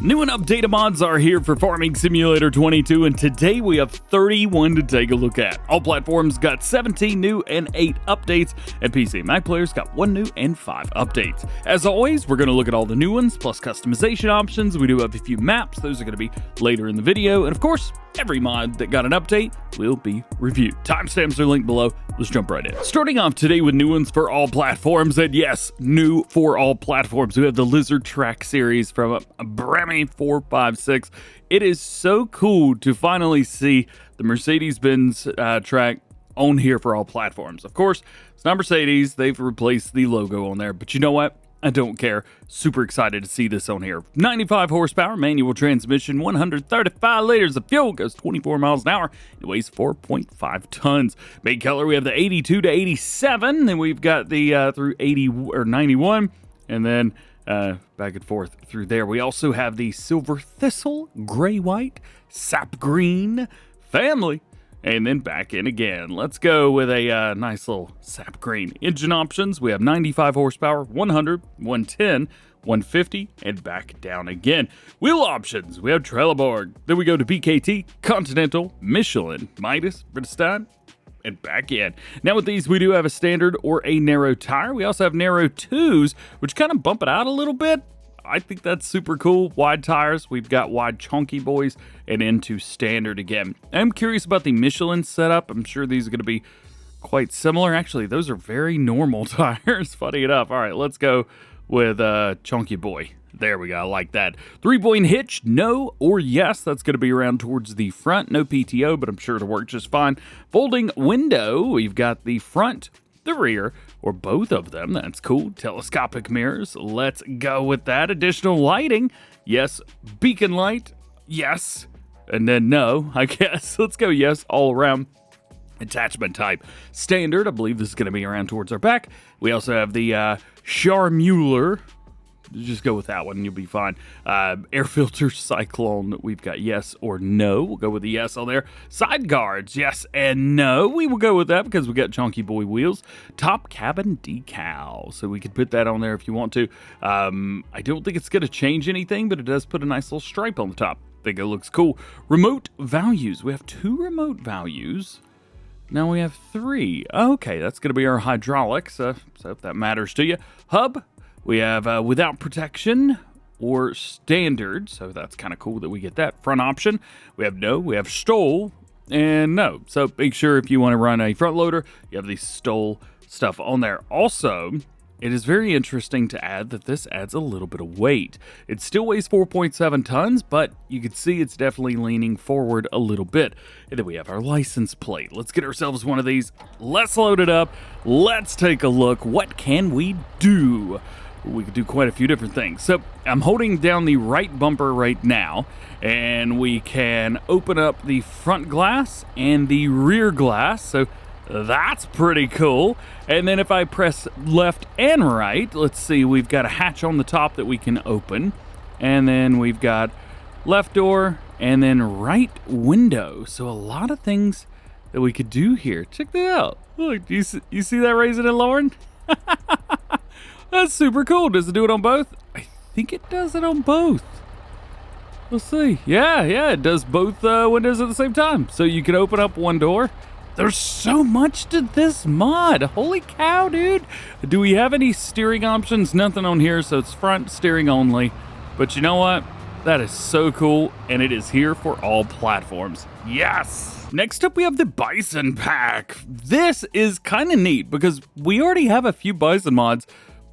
New and updated mods are here for Farming Simulator 22, and today we have 31 to take a look at. All platforms got 17 new and 8 updates, and PC and Mac players got 1 new and 5 updates. As always, we're going to look at all the new ones, plus customization options. We do have a few maps. Those are going to be later in the video, and of course, every mod that got an update will be reviewed. Timestamps are linked below. Let's jump right in. Starting off today with new ones for all platforms, and yes, new for all platforms. We have the Lizard Trac series from Bremy 456. It is so cool to finally see the Mercedes-Benz Trac on here for all platforms. Of course, it's not Mercedes. They've replaced the logo on there, but you know what? I don't care. Super excited to see this on here. 95 horsepower, manual transmission, 135 liters of fuel, goes 24 miles an hour. It weighs 4.5 tons. Main color, we have the 82 to 87, and we've got the through 80 or 91, and then back and forth through there. We also have the silver thistle, gray white, sap green, family, and then back in again. Let's go with a nice little sap green. Engine options, we have 95 horsepower, 100, 110, 150, and back down again. Wheel options, we have Trelleborg. Then we go to BKT, Continental, Michelin, Midas, Bridgestone, and back in. Now with these, we do have a standard or a narrow tire. We also have narrow 2s, which kind of bump it out a little bit. I think that's super cool. Wide tires, we've got wide chunky boys, and into standard again. I'm curious about the Michelin setup. I'm sure these are going to be quite similar. Actually, those are very normal tires, funny enough. All right, let's go with chunky boy. There we go, I like that. 3-point hitch, no or yes. That's going to be around towards the front. No PTO, but I'm sure it'll work just fine. Folding window, we've got the front, the rear, or both of them. That's cool. Telescopic mirrors, let's go with that. Additional lighting, yes. Beacon light, yes. And then no, I guess. Let's go yes all around. Attachment type, standard. I believe this is going to be around towards our back. We also have the Charmueller. Just go with that one and you'll be fine. Air filter cyclone, we've got yes or no. We'll go with the yes on there. Side guards, yes and no. We will go with that because we got chunky boy wheels. Top cabin decal, so we could put that on there if you want to. I don't think it's going to change anything, but it does put a nice little stripe on the top. I think it looks cool. Remote values, we have 2 remote values. Now we have 3. Okay, that's going to be our hydraulics, so if that matters to you. Hub, we have without protection or standard, so that's kind of cool that we get that. Front option, we have no, we have stole, and no. So make sure if you want to run a front loader, you have the stole stuff on there. Also, it is very interesting to add that this adds a little bit of weight. It still weighs 4.7 tons, but you can see it's definitely leaning forward a little bit. And then we have our license plate. Let's get ourselves one of these. Let's load it up. Let's take a look. What can we do? We could do quite a few different things. So I'm holding down the right bumper right now, and we can open up the front glass and the rear glass. So that's pretty cool. And then if I press left and right, let's see, we've got a hatch on the top that we can open. And then we've got left door and then right window. So a lot of things that we could do here. Check that out. Look, do you see that raising and lowering? That's super cool. Does it do it on both? I think it does it on both. Let's see. Yeah, it does both windows at the same time. So you can open up one door. There's so much to this mod. Holy cow, dude. Do we have any steering options? Nothing on here, so it's front steering only. But you know what? That is so cool, and it is here for all platforms. Yes! Next up, we have the Bizon Pack. This is kind of neat because we already have a few Bizon mods,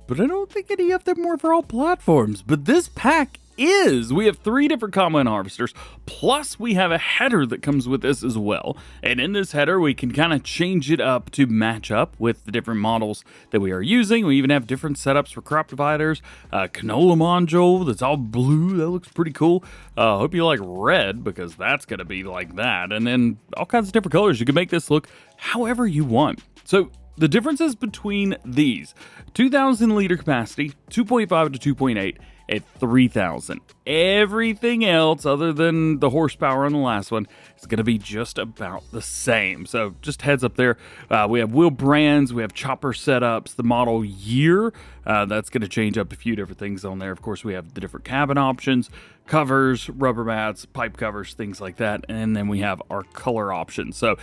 but I don't think any of them were for all platforms. But this pack is. We have 3 different combine harvesters, plus we have a header that comes with this as well. And in this header, we can kind of change it up to match up with the different models that we are using. We even have different setups for crop dividers, canola module that's all blue. That looks pretty cool. Hope you like red because that's going to be like that. And then all kinds of different colors. You can make this look however you want. So the differences between these, 2,000 liter capacity, 2.5 to 2.8, at 3,000. Everything else, other than the horsepower on the last one, is going to be just about the same. So just heads up there. We have wheel brands, we have chopper setups, the model year. That's going to change up a few different things on there. Of course, we have the different cabin options, covers, rubber mats, pipe covers, things like that. And then we have our color options. So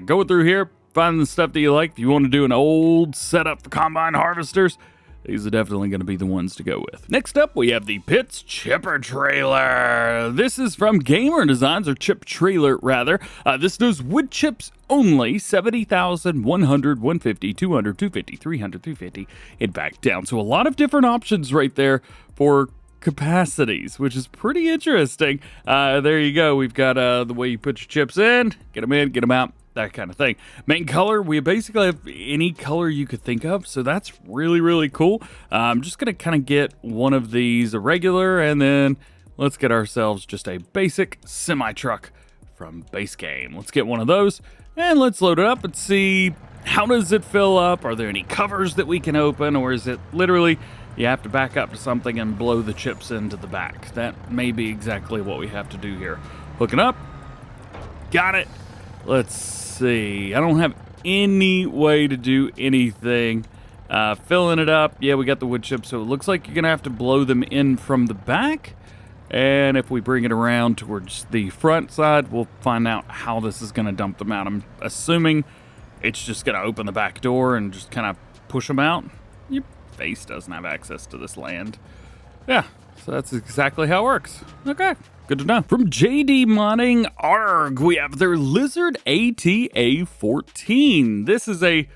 go through here, find the stuff that you like. If you want to do an old setup for combine harvesters, these are definitely going to be the ones to go with. Next up, we have the Pitts Chipper Trailer. This is from Gamer Designs, or Chip Trailer, rather. This does wood chips only, 70,000, 100, 150, 200, 250, 300, 350, and back down. So a lot of different options right there for capacities, which is pretty interesting. There you go. We've got the way you put your chips in, get them out. That kind of thing. Main color, we basically have any color you could think of, so that's really, really cool. I'm just going to kind of get one of these, a regular, and then let's get ourselves just a basic semi-truck from Base Game. Let's get one of those, and let's load it up and see how does it fill up. Are there any covers that we can open, or is it literally you have to back up to something and blow the chips into the back? That may be exactly what we have to do here. Hooking up. Got it. Let's see. I don't have any way to do anything. Filling it up. Yeah, we got the wood chips, so it looks like you're going to have to blow them in from the back. And if we bring it around towards the front side, we'll find out how this is going to dump them out. I'm assuming it's just going to open the back door and just kind of push them out. Your face doesn't have access to this land. Yeah, so that's exactly how it works. Okay. Good to know. From JD Modding ARG, we have their Lizard ATA14. This is a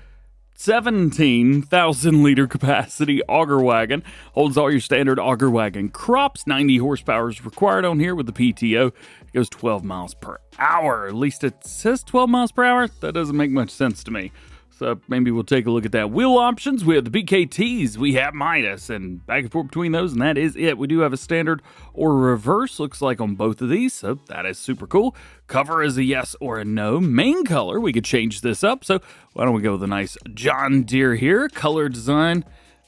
17,000 liter capacity auger wagon. Holds all your standard auger wagon crops. 90 horsepower is required on here with the PTO. It goes 12 miles per hour. At least it says 12 miles per hour. That doesn't make much sense to me. So maybe we'll take a look at that. Wheel options, we have the BKTs, we have Midas, and back and forth between those, and that is it. We do have a standard or reverse, looks like on both of these, so that is super cool. Cover is a yes or a no. Main color, we could change this up, so why don't we go with a nice John Deere here. Color design,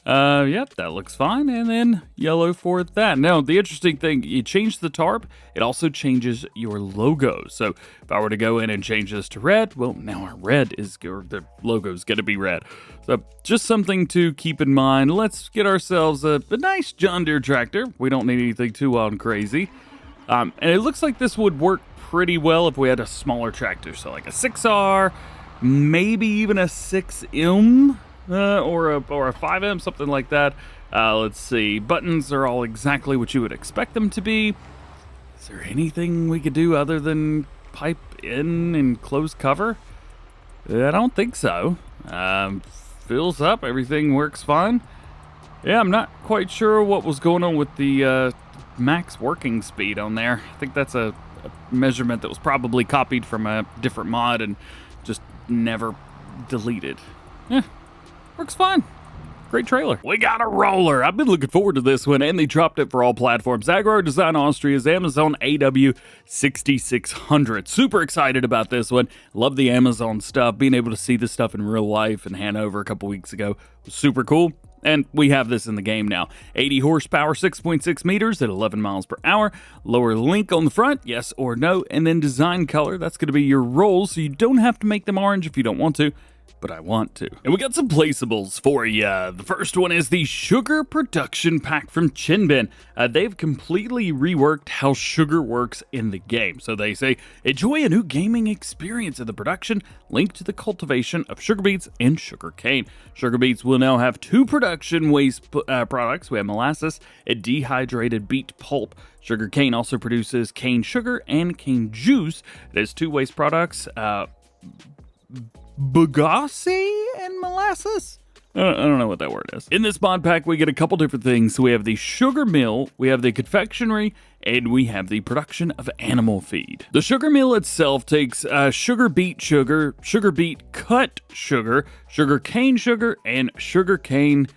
yep, that looks fine, and then yellow for that. Now, the interesting thing, you change the tarp, it also changes your logo. So if I were to go in and change this to red, well, now our red is, or the logo's going to be red. So just something to keep in mind. Let's get ourselves a nice John Deere tractor. We don't need anything too wild and crazy. And it looks like this would work pretty well if we had a smaller tractor. So like a 6R, maybe even a 6M. Or a 5M, something like that. Let's see. Buttons are all exactly what you would expect them to be. Is there anything we could do other than pipe in and close cover? I don't think so. Fills up. Everything works fine. Yeah, I'm not quite sure what was going on with the max working speed on there. I think that's a measurement that was probably copied from a different mod and just never deleted. Yeah. Works fine. Great trailer. We got a roller. I've been looking forward to this one, and they dropped it for all platforms. Agro Design Austria's Amazon AW6600. Super excited about this one. Love the Amazon stuff. Being able to see this stuff in real life in Hanover a couple weeks ago was super cool. And we have this in the game now. 80 horsepower, 6.6 meters at 11 miles per hour. Lower link on the front, yes or no. And then design color, that's going to be your rolls, so you don't have to make them orange if you don't want to. But I want to. And we got some placeables for you. The first one is the Sugar Production Pack from Chinbin. They've completely reworked how sugar works in the game. So they say, enjoy a new gaming experience in the production linked to the cultivation of sugar beets and sugar cane. Sugar beets will now have two production waste products. We have molasses and dehydrated beet pulp. Sugar cane also produces cane sugar and cane juice. It has two waste products. Bagasse and molasses? I don't know what that word is. In this mod pack, we get a couple different things. So we have the sugar mill, we have the confectionery, and we have the production of animal feed. The sugar mill itself takes sugar beet cut sugar, sugar cane sugar, and sugar cane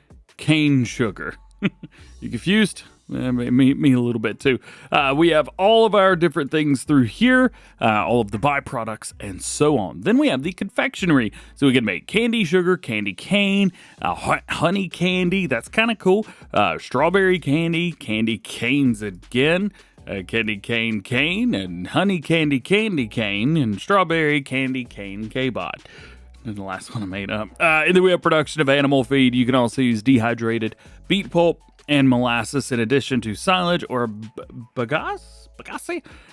sugar. You confused? Me a little bit too. We have all of our different things through here, all of the byproducts and so on. Then we have the confectionery. So we can make candy sugar, candy cane, honey candy. That's kind of cool. Strawberry candy, candy canes again. Candy cane, and honey candy cane, and strawberry candy cane K-Bot. And the last one I made up. And then we have production of animal feed. You can also use dehydrated beet pulp and molasses in addition to silage or bagasse,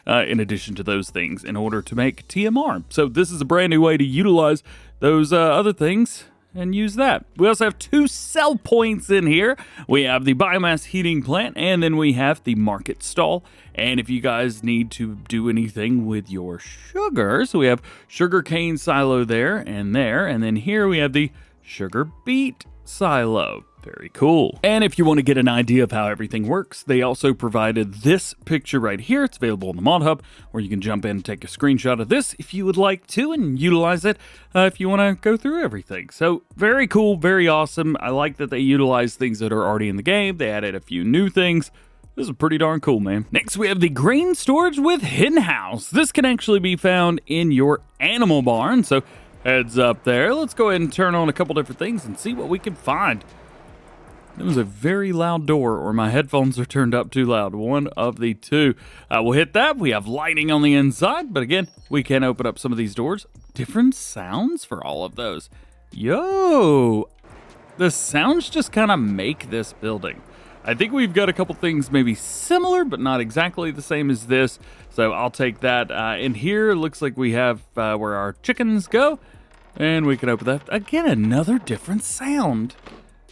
in addition to those things in order to make TMR. So this is a brand new way to utilize those other things and use that. We also have 2 sell points in here. We have the biomass heating plant, and then we have the market stall. And if you guys need to do anything with your sugar, so we have sugar cane silo there, and then here we have the sugar beet silo. Very cool. And if you want to get an idea of how everything works, they also provided this picture right here. It's available in the Mod Hub, or you can jump in and take a screenshot of this if you would like to and utilize it if you want to go through everything. So very cool, very awesome. I like that they utilize things that are already in the game. They added a few new things. This is pretty darn cool, man. Next, we have the grain storage with hen house. This can actually be found in your animal barn. So heads up there. Let's go ahead and turn on a couple different things and see what we can find. It was a very loud door, or my headphones are turned up too loud. One of the two. We'll hit that. We have lighting on the inside, but again, we can open up some of these doors. Different sounds for all of those. Yo, the sounds just kind of make this building. I think we've got a couple things maybe similar, but not exactly the same as this. So I'll take that. In here, it looks like we have where our chickens go, and we can open that. Again, another different sound.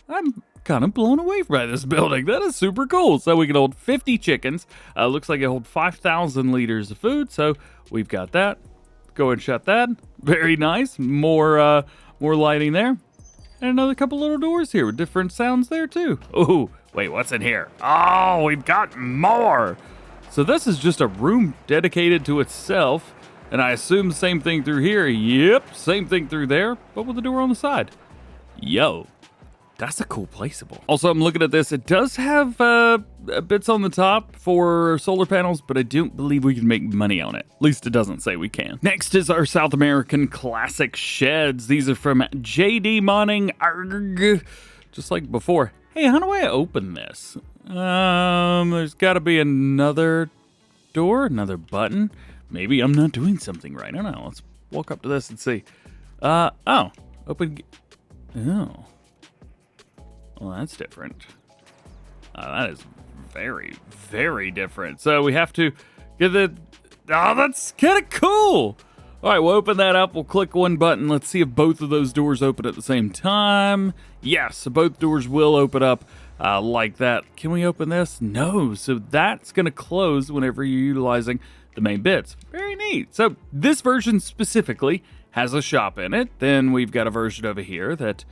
I'm kind of blown away by this building. That is super cool. So we can hold 50 chickens. Looks like it holds 5,000 liters of food. So we've got that. Go and shut that. Very nice. More lighting there. And another couple little doors here with different sounds there too. Oh, wait, what's in here? Oh, we've got more. So this is just a room dedicated to itself. And I assume the same thing through here. Yep, same thing through there, but with the door on the side. Yo. That's a cool placeable. Also, I'm looking at this. It does have bits on the top for solar panels, but I don't believe we can make money on it. At least it doesn't say we can. Next is our South American classic sheds. These are from JD Modding. Arg. Just like before. Hey, how do I open this? There's got to be another door, another button. Maybe I'm not doing something right. I don't know. Let's walk up to this and see. Oh, open. Oh. Well, that's different. That is very, very different. So we have to get the... Oh, that's kind of cool. All right, we'll open that up. We'll click one button. Let's see if both of those doors open at the same time. Yes, so both doors will open up like that. Can we open this? No. So that's going to close whenever you're utilizing the main bits. Very neat. So this version specifically has a shop in it. Then we've got a version over here that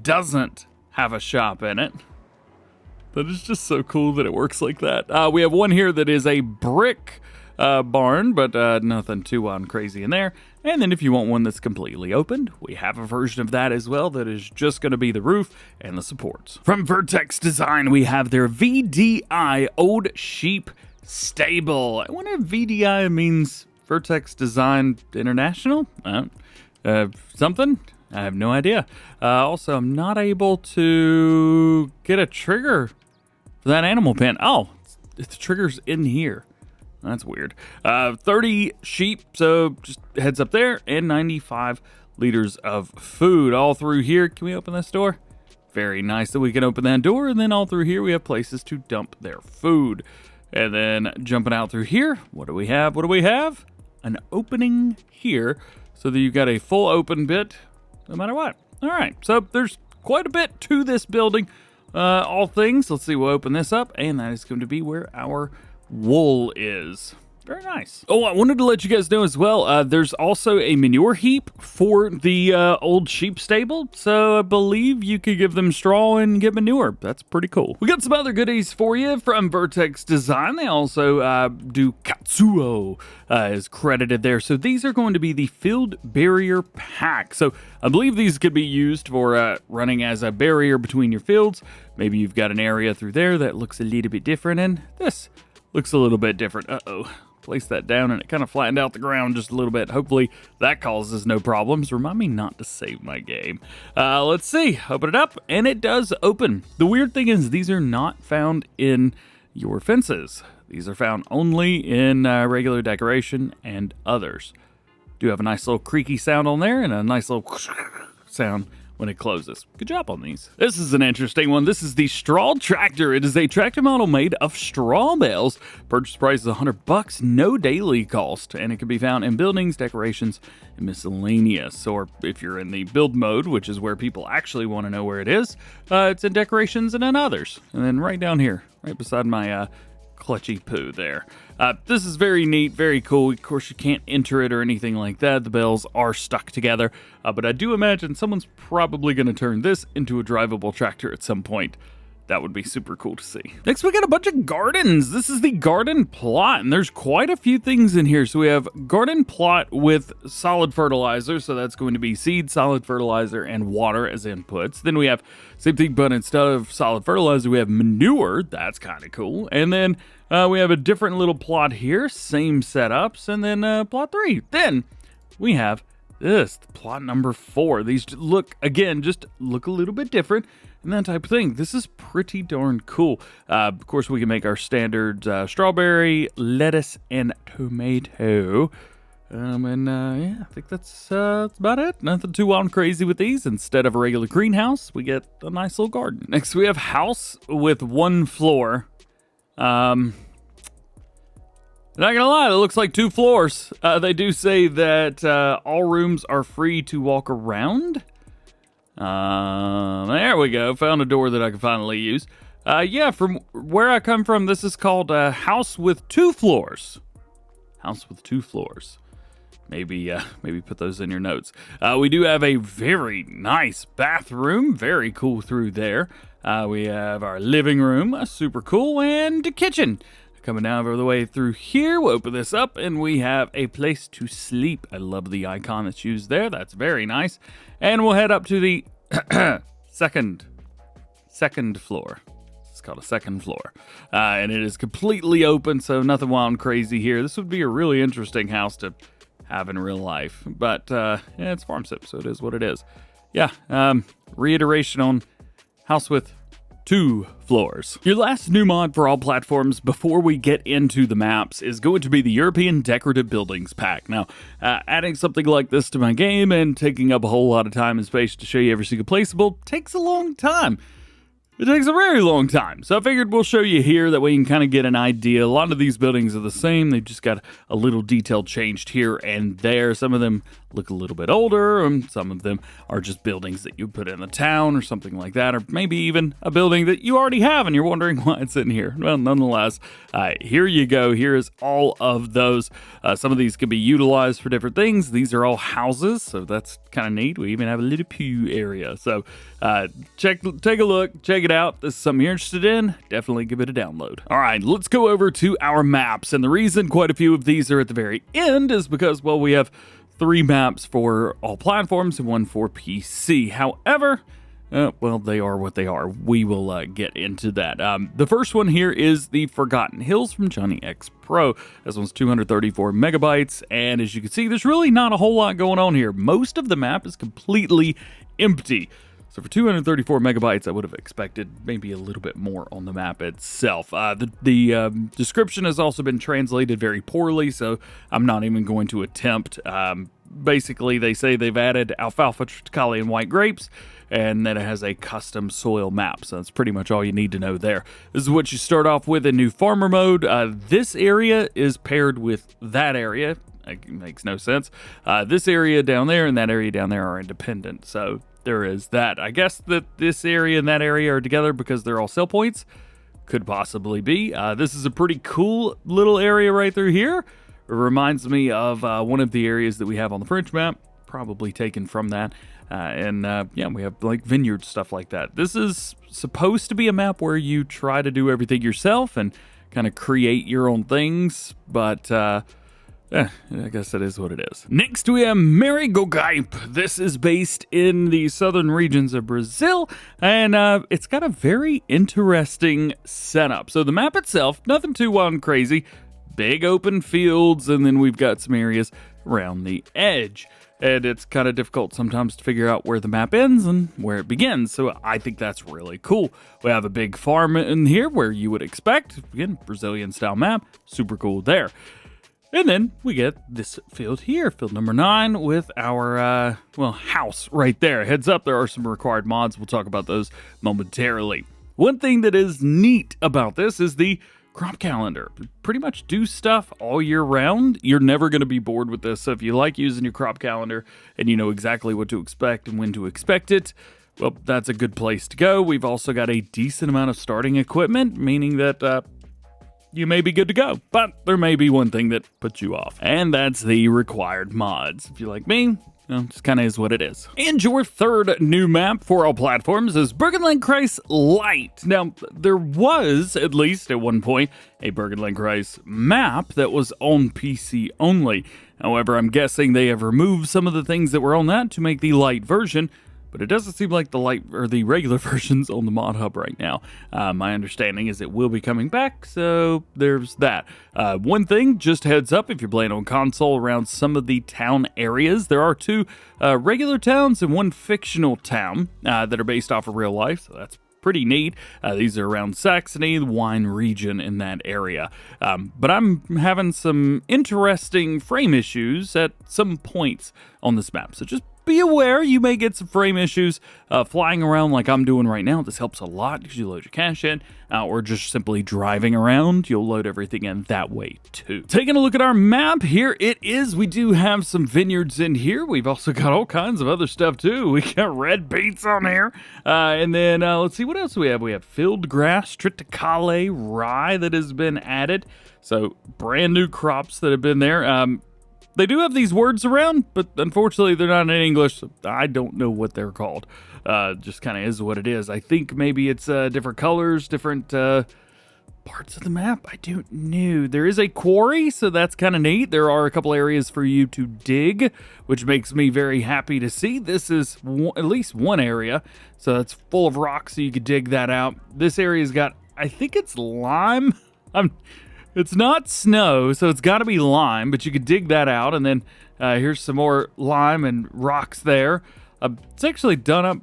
doesn't have a shop in it. That is just so cool that it works like that. We have one here that is a brick barn, but nothing too crazy in there. And then if you want one that's completely opened, we have a version of that as well that is just going to be the roof and the supports. From Vertex Design, we have their VDI Old Sheep Stable. I wonder if VDI means Vertex Design International? Something? I have no idea. Also, I'm not able to get a trigger for that animal pen. Oh, the trigger's in here. That's weird. 30 sheep, so just heads up there, and 95 liters of food all through here. Can we open this door? Very nice that we can open that door, and then all through here we have places to dump their food. And then jumping out through here, what do we have? What do we have? An opening here, so that you've got a full open bit no matter what. All right, so there's quite a bit to this building. All things. Let's see, we'll open this up, and that is going to be where our wool is. Very nice. Oh, I wanted to let you guys know as well, there's also a manure heap for the old sheep stable. So I believe you could give them straw and get manure. That's pretty cool. We got some other goodies for you from Vertex Design. They also do Katsuo is credited there. So these are going to be the Fieldbarrier Pack. So I believe these could be used for running as a barrier between your fields. Maybe you've got an area through there that looks a little bit different, and this looks a little bit different. Place that down and it kind of flattened out the ground just a little bit. Hopefully that causes no problems. Remind me not to save my game. Let's see. Open it up and it does open. The weird thing is these are not found in your fences. These are found only in regular decoration and others. Do have a nice little creaky sound on there and a nice little sound when it closes. Good job on these. This is an interesting one. This is the Strawtractor. It is a tractor model made of straw bales. Purchase price is $100, no daily cost, and it can be found in buildings, decorations, and miscellaneous. Or if you're in the build mode, which is where people actually want to know where it is, it's in decorations and in others. And then right down here, right beside my clutchy poo there. This is very neat, very cool. Of course, you can't enter it or anything like that. The bales are stuck together, but I do imagine someone's probably going to turn this into a drivable tractor at some point. That would be super cool to see. Next, we got a bunch of gardens. This is the garden plot, and there's quite a few things in here. So we have garden plot with solid fertilizer. So that's going to be seed, solid fertilizer, and water as inputs. Then we have same thing, but instead of solid fertilizer, we have manure. That's kind of cool. And then we have a different little plot here, same setups, and then plot 3. Then we have this, plot number 4. These look, again, just look a little bit different and that type of thing. This is pretty darn cool. Of course, we can make our standard strawberry, lettuce, and tomato. Yeah, I think that's about it. Nothing too wild and crazy with these. Instead of a regular greenhouse, we get a nice little garden. Next, we have house with 1 floor. Not gonna lie, it looks like 2 floors. They do say that all rooms are free to walk around. There we go. Found a door that I can finally use. Yeah, from where I come from, this is called a house with 2 floors. House with 2 floors. Maybe put those in your notes. We do have a very nice bathroom. Very cool through there. We have our living room, super cool, and a kitchen. Coming down over the way through here, we'll open this up, and we have a place to sleep. I love the icon that's used there. That's very nice. And we'll head up to the second floor. It's called a second floor. And it is completely open, so nothing wild and crazy here. This would be a really interesting house to have in real life. But yeah, it's farm sim, so it is what it is. Yeah, reiteration on house with 2 floors. Your last new mod for all platforms before we get into the maps is going to be the European Decorative Buildings Pack. Now, adding something like this to my game and taking up a whole lot of time and space to show you every single placeable takes a long time. It takes a very long time, so I figured we'll show you here. That way you can kind of get an idea. A lot of these buildings are the same. They've just got a little detail changed here and there. Some of them look a little bit older, and some of them are just buildings that you put in a town or something like that, or maybe even a building that you already have and you're wondering why it's in here. Well, nonetheless, here you go. Here is all of those. Some of these can be utilized for different things. These are all houses, so that's kind of neat. We even have a little pew area. So take a look, check it out. This is something you're interested in, definitely give it a download. All right, let's go over to our maps. And the reason quite a few of these are at the very end is because, well, we have 3 maps for all platforms and 1 for PC. However, well, they are what they are. We will get into that. The first one here is the Forgotten Hills from Johnny X Pro. This one's 234 megabytes, and as you can see, there's really not a whole lot going on here. Most of the map is completely empty. So for 234 megabytes, I would have expected maybe a little bit more on the map itself. The description has also been translated very poorly, so I'm not even going to attempt. Basically, they say they've added alfalfa, triticale, and white grapes, and then it has a custom soil map. So that's pretty much all you need to know there. This is what you start off with in new farmer mode. This area is paired with that area. It makes no sense. This area down there and that area down there are independent. So there is that. I guess that this area and that area are together because they're all sell points. could possibly be. This is a pretty cool little area right through here. It reminds me of one of the areas that we have on the French map, probably taken from that. Yeah, we have like vineyard stuff like that. This is supposed to be a map where you try to do everything yourself and kind of create your own things, but I guess that is what it is. Next we have Maragogipe. This is based in the southern regions of Brazil, and it's got a very interesting setup. So the map itself, nothing too wild and crazy. Big open fields, and then we've got some areas around the edge. And it's kind of difficult sometimes to figure out where the map ends and where it begins, so I think that's really cool. We have a big farm in here where you would expect, again, Brazilian-style map, super cool there. And then we get this field here, field number 9, with our, house right there. Heads up, there are some required mods. We'll talk about those momentarily. One thing that is neat about this is the crop calendar. Pretty much do stuff all year round. You're never going to be bored with this. So if you like using your crop calendar and you know exactly what to expect and when to expect it, well, that's a good place to go. We've also got a decent amount of starting equipment, meaning that you may be good to go, but there may be one thing that puts you off, and that's the required mods. If you're like me, just kind of is what it is. And your third new map for all platforms is Burgenlandkreis Light. Now, there was, at least at one point, a Burgenlandkreis map that was on PC only. However, I'm guessing they have removed some of the things that were on that to make the light version, but it doesn't seem like the light or the regular version's on the mod hub right now. My understanding is it will be coming back, so there's that. One thing, just heads up, if you're playing on console around some of the town areas, there are 2 regular towns and 1 fictional town that are based off of real life, so that's pretty neat. These are around Saxony, the wine region in that area. But I'm having some interesting frame issues at some points on this map, so just be aware you may get some frame issues flying around like I'm doing right now. This helps a lot because you load your cache in, or just simply driving around. You'll load everything in that way too. Taking a look at our map, here it is. We do have some vineyards in here. We've also got all kinds of other stuff too. We got red beets on here. And then let's see what else we have. We have field grass, triticale, rye that has been added. So brand new crops that have been there. They do have these words around, but unfortunately they're not in English, so I don't know what they're called. Just kind of is what it is. I think maybe it's different colors, different parts of the map. I don't know. There is a quarry, so that's kind of neat. There are a couple areas for you to dig, which makes me very happy to see. This is at least one area, so it's full of rocks, so you could dig that out. This area's got, I think it's lime. It's not snow, so it's got to be lime, but you could dig that out, and then here's some more lime and rocks there. It's actually done up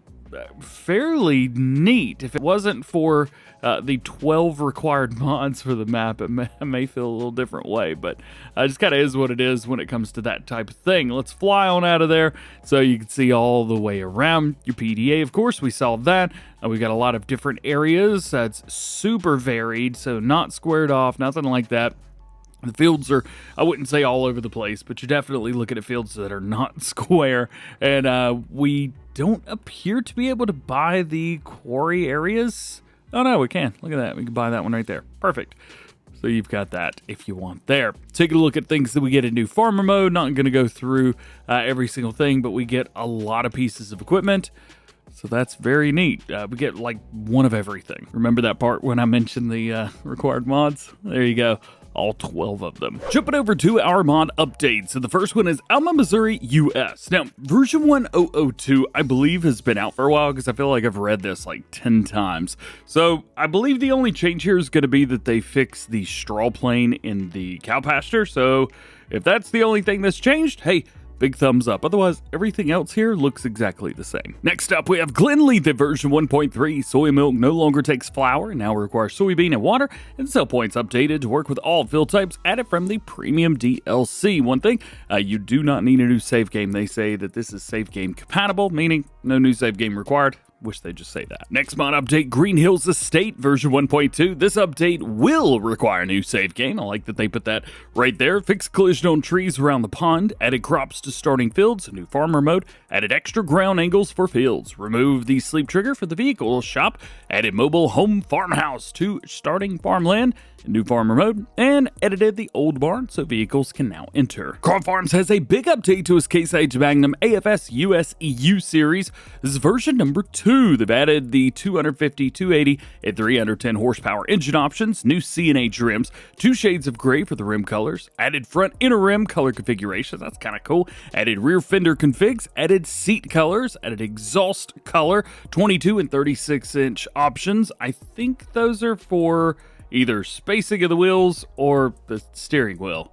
fairly neat. If it wasn't for the 12 required mods for the map, it may feel a little different way, but it just kind of is what it is when it comes to that type of thing. Let's fly on out of there so you can see all the way around. Your PDA, of course, we solved that. We got a lot of different areas. It's super varied, so not squared off, nothing like that. The fields are, I wouldn't say all over the place, but you're definitely looking at fields that are not square. And we don't appear to be able to buy the quarry areas. Oh no, we can. Look at that. We can buy that one right there. Perfect. So you've got that if you want there. Taking a look at things that we get in new farmer mode. Not going to go through every single thing, but we get a lot of pieces of equipment. So that's very neat. We get like one of everything. Remember that part when I mentioned the required mods? There you go. All 12 of them. Jumping over to our mod updates. So the first one is Alma, Missouri, US. Now, version 1002, I believe, has been out for a while because I feel like I've read this like 10 times. So I believe the only change here is going to be that they fix the straw plane in the cow pasture. So if that's the only thing that's changed, hey, big thumbs up. Otherwise, everything else here looks exactly the same. Next up, we have Glenleathann version 1.3. Soy milk no longer takes flour, now requires soybean and water, and sell points updated to work with all field types added from the premium DLC. One thing, you do not need a new save game. They say that this is save game compatible, meaning no new save game required. Wish they'd just say that. Next mod update, Greenhills Estate version 1.2. This update will require a new save game. I like that they put that right there. Fixed collision on trees around the pond, added crops to starting fields, a new farmer mode, added extra ground angles for fields, removed the sleep trigger for the vehicle shop, added mobile home farmhouse to starting farmland, a new farmer mode, and edited the old barn so vehicles can now enter. Carl Farms has a big update to his Case Age Magnum AFS US EU series. This is version number 2. They've added the 250, 280, and 310 horsepower engine options, new C&H rims, 2 shades of gray for the rim colors, added front inner rim color configurations, that's kind of cool, added rear fender configs, added seat colors, added exhaust color, 22 and 36 inch options. I think those are for either spacing of the wheels or the steering wheel.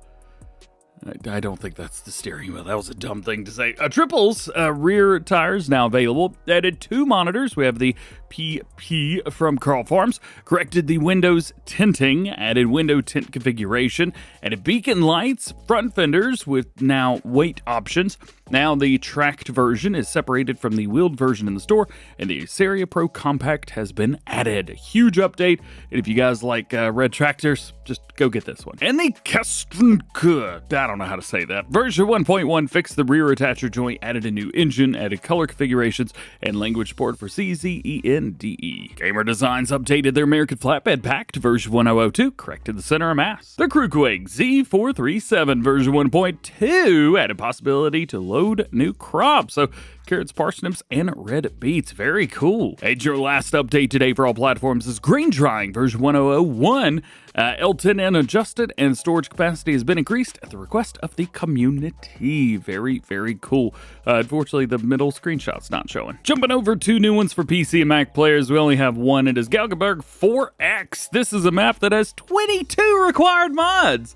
I don't think that's the steering wheel. That was a dumb thing to say. Triples rear tires now available. Added 2 monitors. We have the PP from Carl Farms. Corrected the windows tinting. Added window tint configuration. Added beacon lights. Front fenders with now weight options. Now the tracked version is separated from the wheeled version in the store, and the Seria Pro Compact has been added. Huge update, and if you guys like red tractors, just go get this one. And the Kastrnka, I don't know how to say that. Version 1.1 fixed the rear attacher joint, added a new engine, added color configurations, and language support for CZENDE. Gamer Designs updated their American Flatbed Pack to version 1002, corrected the center of mass. The Krukowiak Z437 version 1.2 added possibility to load new crops. So carrots, parsnips, and red beets. Very cool. And your last update today for all platforms is Green Drying version 1001. L10 and adjusted, and storage capacity has been increased at the request of the community. Very, very cool. Unfortunately, the middle screenshot's not showing. Jumping over 2 new ones for PC and Mac players. We only have one. It is Galgenberg 4X. This is a map that has 22 required mods.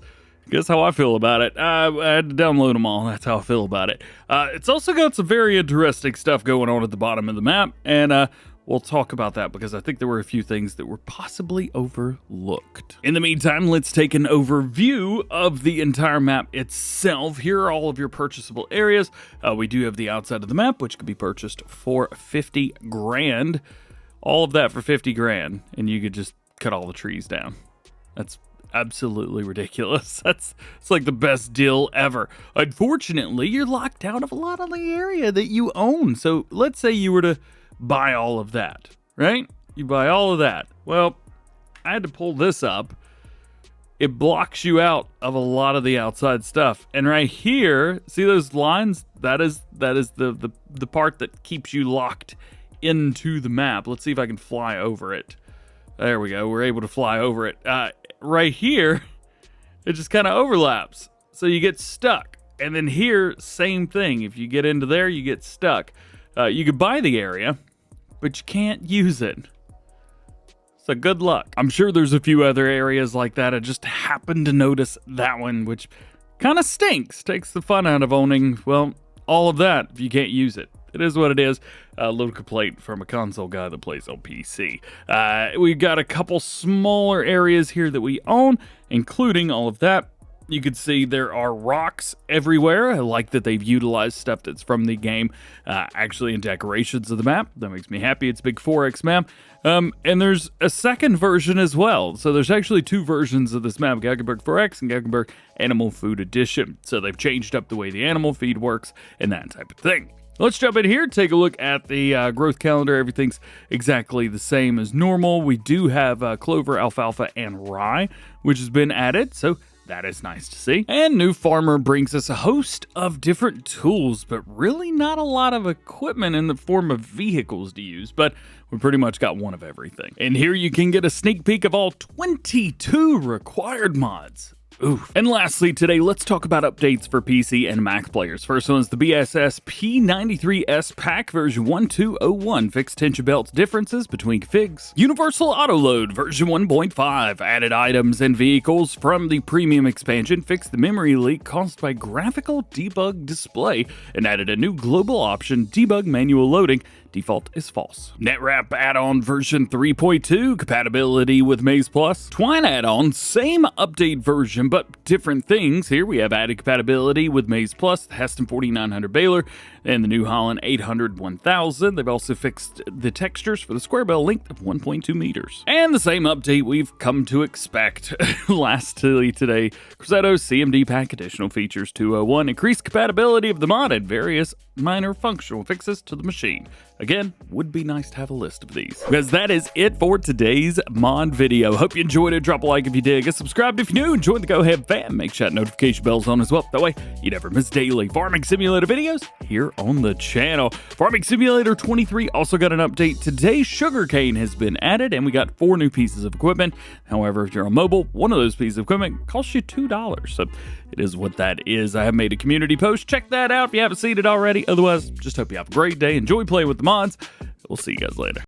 Guess how I feel about it. I had to download them all. That's how I feel about it. It's also got some very interesting stuff going on at the bottom of the map, and we'll talk about that because I think there were a few things that were possibly overlooked. In the meantime, let's take an overview of the entire map itself. Here are all of your purchasable areas. We do have the outside of the map, which can be purchased for 50 grand. All of that for 50 grand, and you could just cut all the trees down. That's absolutely ridiculous. It's like the best deal ever. Unfortunately, you're locked out of a lot of the area that you own. So let's say you were to buy all of that, right? You buy all of that. Well, I had to pull this up. It blocks you out of a lot of the outside stuff. And right here, see those lines? That is the part that keeps you locked into the map. Let's see if I can fly over it. There we go. We're able to fly over it. Right here, it just kind of overlaps. So you get stuck. And then here, same thing. If you get into there, you get stuck. You could buy the area, but you can't use it. So good luck. I'm sure there's a few other areas like that. I just happened to notice that one, which kind of stinks. Takes the fun out of owning, well, all of that if you can't use it. It is what it is. A little complaint from a console guy that plays on PC. We've got a couple smaller areas here that we own, including all of that. You can see there are rocks everywhere. I like that they've utilized stuff that's from the game actually in decorations of the map. That makes me happy. It's a big 4X map. And there's a second version as well. So there's actually 2 versions of this map, Galgenberg 4X and Galgenberg Animal Food Edition. So they've changed up the way the animal feed works and that type of thing. Let's jump in here, take a look at the growth calendar. Everything's exactly the same as normal. We do have clover, alfalfa, and rye, which has been added, so that is nice to see. And New Farmer brings us a host of different tools, but really not a lot of equipment in the form of vehicles to use, but we pretty much got one of everything. And here you can get a sneak peek of all 22 required mods. Oof. And lastly today, let's talk about updates for PC and Mac players. First one is the BSS P93S Pack version 1201. Fixed tension belt differences between configs. Universal Autoload version 1.5. Added items and vehicles from the premium expansion. Fixed the memory leak caused by graphical debug display. And added a new global option, debug manual loading. default is false. Wrap Addon version 3.2, compatibility with Maze Plus. Twine Addon, same update version, but different things. Here we have added compatibility with Maze Plus, the Heston 4900 baler, and the New Holland 800 1000. They've also fixed the textures for the square bale length of 1.2 meters. And the same update we've come to expect. Lastly today, Crosetto CMD Pack additional features 201, increased compatibility of the mod and various minor functional fixes to the machine. Again, would be nice to have a list of these. Because that is it for today's mod video. Hope you enjoyed it. Drop a like if you did. Get subscribed if you're new. And join the DjGoHam fam. Make sure that notification bell's on as well. That way, you never miss daily Farming Simulator videos here on the channel. Farming Simulator 23 also got an update today. Sugarcane has been added, and we got 4 new pieces of equipment. However, if you're on mobile, one of those pieces of equipment costs you $2. So it is what that is. I have made a community post. Check that out if you haven't seen it already. Otherwise, just hope you have a great day. Enjoy playing with the mods. We'll see you guys later.